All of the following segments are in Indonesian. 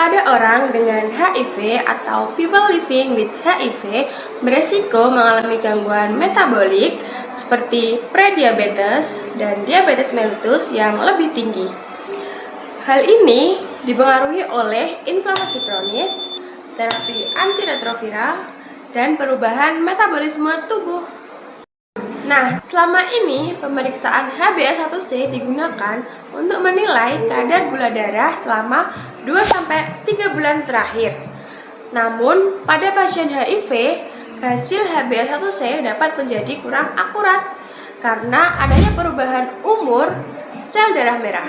Pada orang dengan HIV atau people living with HIV beresiko mengalami gangguan metabolik seperti prediabetes dan diabetes mellitus yang lebih tinggi. Hal ini dipengaruhi oleh inflamasi kronis, terapi antiretroviral, dan perubahan metabolisme tubuh. Nah, selama ini pemeriksaan HbA1c digunakan untuk menilai kadar gula darah selama 2-3 bulan terakhir. Namun, pada pasien HIV, hasil HbA1c dapat menjadi kurang akurat karena adanya perubahan umur sel darah merah.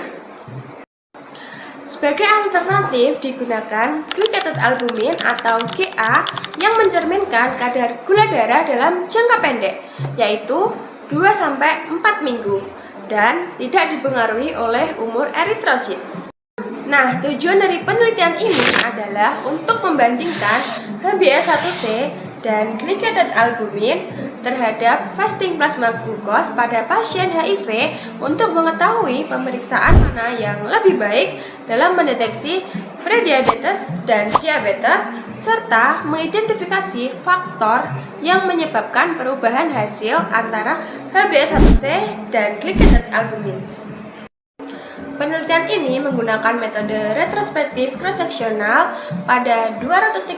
Sebagai alternatif digunakan glycated albumin atau GA yang mencerminkan kadar gula darah dalam jangka pendek, yaitu 2-4 minggu dan tidak dipengaruhi oleh umur eritrosit. Nah, tujuan dari penelitian ini adalah untuk membandingkan HbA1c dan glycated albumin terhadap fasting plasma glucose pada pasien HIV untuk mengetahui pemeriksaan mana yang lebih baik dalam mendeteksi prediabetes dan diabetes serta mengidentifikasi faktor yang menyebabkan perubahan hasil antara HbA1c dan glycated albumin. Penelitian ini menggunakan metode retrospektif cross-seksional pada 236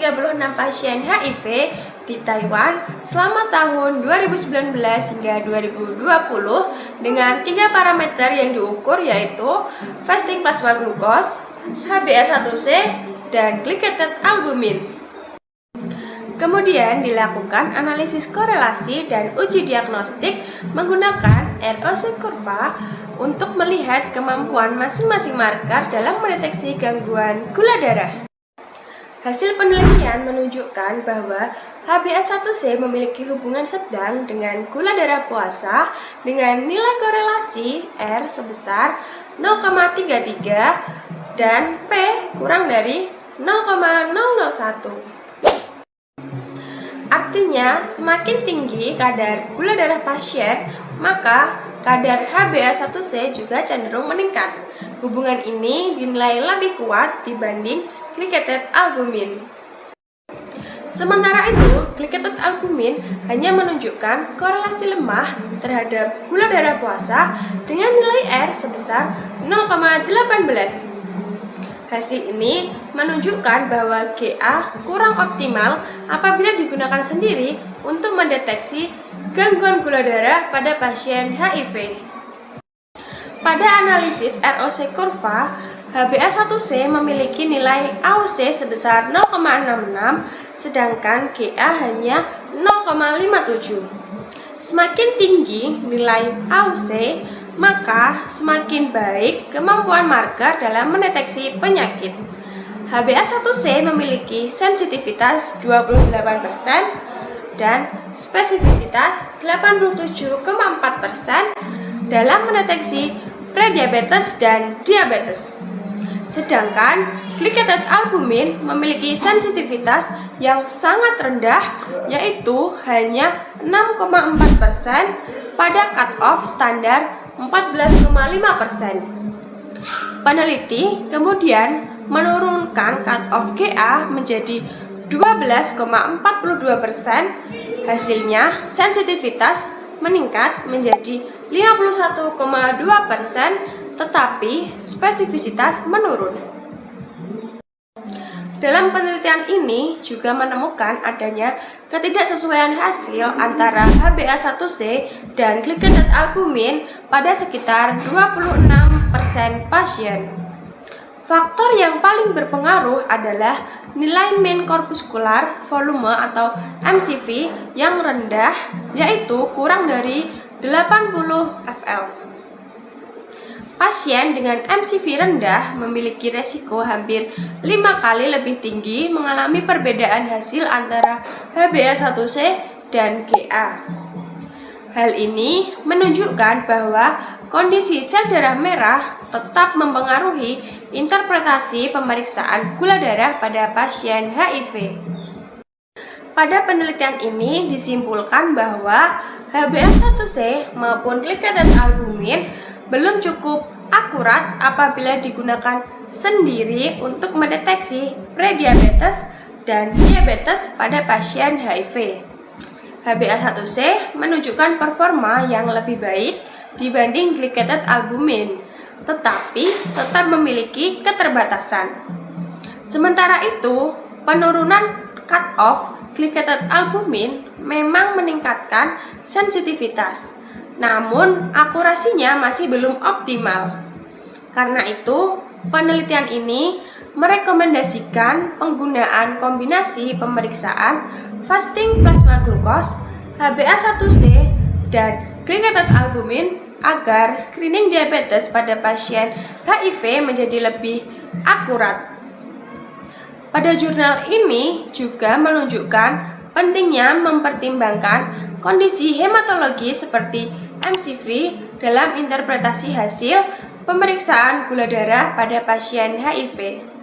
pasien HIV di Taiwan selama tahun 2019 hingga 2020 dengan 3 parameter yang diukur, yaitu fasting plasma glucose, HbA1c, dan glycated albumin. Kemudian dilakukan analisis korelasi dan uji diagnostik menggunakan ROC kurva untuk melihat kemampuan masing-masing marker dalam mendeteksi gangguan gula darah. Hasil penelitian menunjukkan bahwa HbA1c memiliki hubungan sedang dengan gula darah puasa dengan nilai korelasi R sebesar 0,33 dan P kurang dari 0,001. Artinya, semakin tinggi kadar gula darah pasien, maka kadar HbA1c juga cenderung meningkat. Hubungan ini dinilai lebih kuat dibanding glycated albumin. Sementara itu, glycated albumin hanya menunjukkan korelasi lemah terhadap gula darah puasa dengan nilai R sebesar 0,18. Hasil ini menunjukkan bahwa GA kurang optimal apabila digunakan sendiri untuk mendeteksi gangguan gula darah pada pasien HIV. Pada analisis ROC kurva, HbA1c memiliki nilai AUC sebesar 0,66, sedangkan GA hanya 0,57. Semakin tinggi nilai AUC, maka semakin baik kemampuan marker dalam mendeteksi penyakit. HbA1c memiliki sensitivitas 28% dan spesifisitas 87,4% dalam mendeteksi prediabetes dan diabetes. Sedangkan glycated albumin memiliki sensitivitas yang sangat rendah, yaitu hanya 6,4% pada cut-off standar 14,5%. Peneliti kemudian menurunkan cut-off GA menjadi 12,42%. Hasilnya, sensitivitas meningkat menjadi 51,2%, tetapi spesifisitas menurun. Dalam penelitian ini juga menemukan adanya ketidaksesuaian hasil antara HbA1c dan glycated albumin pada sekitar 26% pasien. Faktor yang paling berpengaruh adalah nilai mean corpuscular volume atau MCV yang rendah, yaitu kurang dari 80 fl. Pasien dengan MCV rendah memiliki resiko hampir 5 kali lebih tinggi mengalami perbedaan hasil antara HbA1c dan GA. Hal ini menunjukkan bahwa kondisi sel darah merah tetap mempengaruhi interpretasi pemeriksaan gula darah pada pasien HIV. Pada penelitian ini disimpulkan bahwa HbA1c maupun glycated albumin belum cukup akurat apabila digunakan sendiri untuk mendeteksi prediabetes dan diabetes pada pasien HIV. HbA1c menunjukkan performa yang lebih baik dibanding glycated albumin, tetapi tetap memiliki keterbatasan. Sementara itu, penurunan cut-off glycated albumin memang meningkatkan sensitivitas, namun akurasinya masih belum optimal. Karena itu, penelitian ini merekomendasikan penggunaan kombinasi pemeriksaan fasting plasma glucose, HbA1c, dan glycated albumin agar screening diabetes pada pasien HIV menjadi lebih akurat. Pada jurnal ini juga menunjukkan pentingnya mempertimbangkan kondisi hematologi seperti MCV dalam interpretasi hasil pemeriksaan gula darah pada pasien HIV.